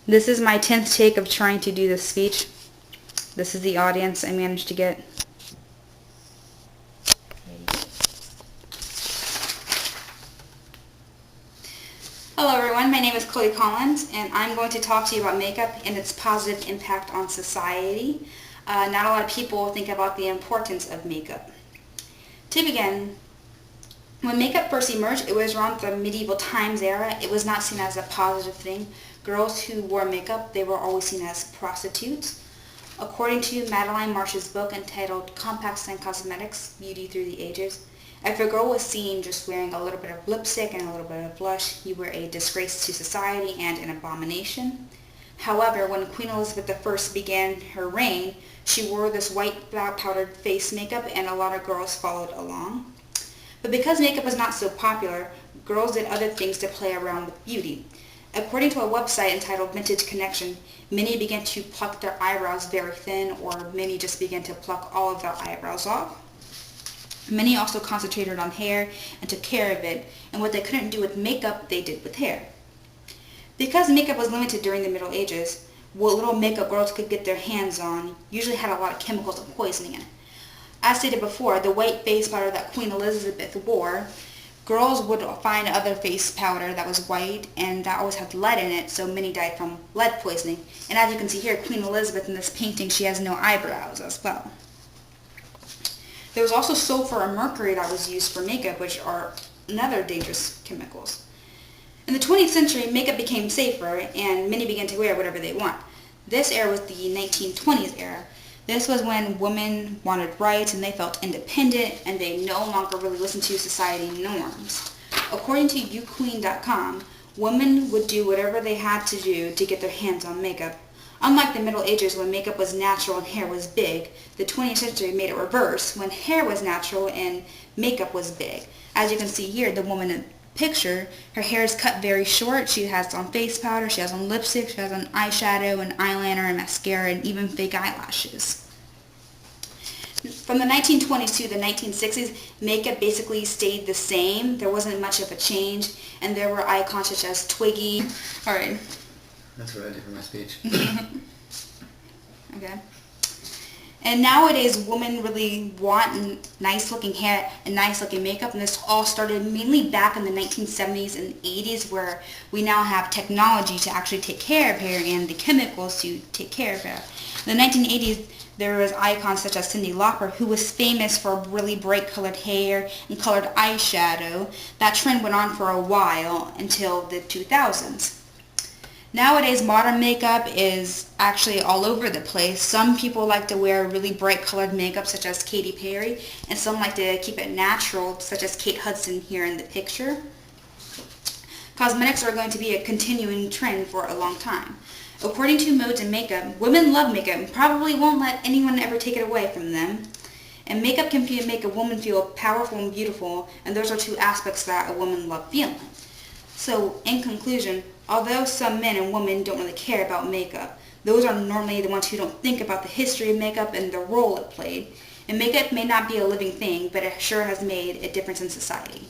This is my 10th take of trying to do this speech. This is the audience I managed to get. Hello everyone, my name is Chloe Collins, and I'm going to talk to you about makeup and its positive impact on society. Not a lot of people think about the importance of makeup. To begin, when makeup first emerged, it was around the medieval times era. It was not seen as a positive thing. Girls who wore makeup, they were always seen as prostitutes. According to Madeline Marsh's book entitled Complex and Cosmetics, Beauty Through the Ages, if a girl was seen just wearing a little bit of lipstick and a little bit of blush, you were a disgrace to society and an abomination. However, when Queen Elizabeth I began her reign, she wore this white powdered face makeup and a lot of girls followed along. But because makeup was not so popular, girls did other things to play around with beauty. According to a website entitled Vintage Connection, many began to pluck their eyebrows very thin, or many just began to pluck all of their eyebrows off. Many also concentrated on hair and took care of it, and what they couldn't do with makeup, they did with hair. Because makeup was limited during the Middle Ages, what little makeup girls could get their hands on usually had a lot of chemicals and poisoning in it. As stated before, the white face powder that Queen Elizabeth wore, girls would find other face powder that was white and that always had lead in it, so many died from lead poisoning. And as you can see here, Queen Elizabeth in this painting, she has no eyebrows as well. There was also sulfur and mercury that was used for makeup, which are another dangerous chemicals. In the 20th century, makeup became safer and many began to wear whatever they want. This era was the 1920s era. This was when women wanted rights and they felt independent and they no longer really listened to society norms. According to YouQueen.com, women would do whatever they had to do to get their hands on makeup. Unlike the Middle Ages when makeup was natural and hair was big, the 20th century made it reverse when hair was natural and makeup was big. As you can see here, the woman in the picture, her hair is cut very short. She has on face powder, she has on lipstick, she has on eyeshadow and eyeliner and mascara and even fake eyelashes. From the 1920s to the 1960s, makeup basically stayed the same. There wasn't much of a change, and there were icons such as Twiggy. Alright. That's what I did for my speech. Okay. And nowadays, women really want nice looking hair and nice looking makeup, and this all started mainly back in the 1970s and 80s, where we now have technology to actually take care of hair and the chemicals to take care of hair. In the 1980s, there was icons such as Cyndi Lauper, who was famous for really bright colored hair and colored eyeshadow. That trend went on for a while until the 2000s. Nowadays, modern makeup is actually all over the place. Some people like to wear really bright colored makeup, such as Katy Perry, and some like to keep it natural, such as Kate Hudson here in the picture. Cosmetics are going to be a continuing trend for a long time. According to Modes and Makeup, women love makeup and probably won't let anyone ever take it away from them. And makeup can make a woman feel powerful and beautiful, and those are two aspects that a woman loves feeling. So, in conclusion, although some men and women don't really care about makeup, those are normally the ones who don't think about the history of makeup and the role it played. And makeup may not be a living thing, but it sure has made a difference in society.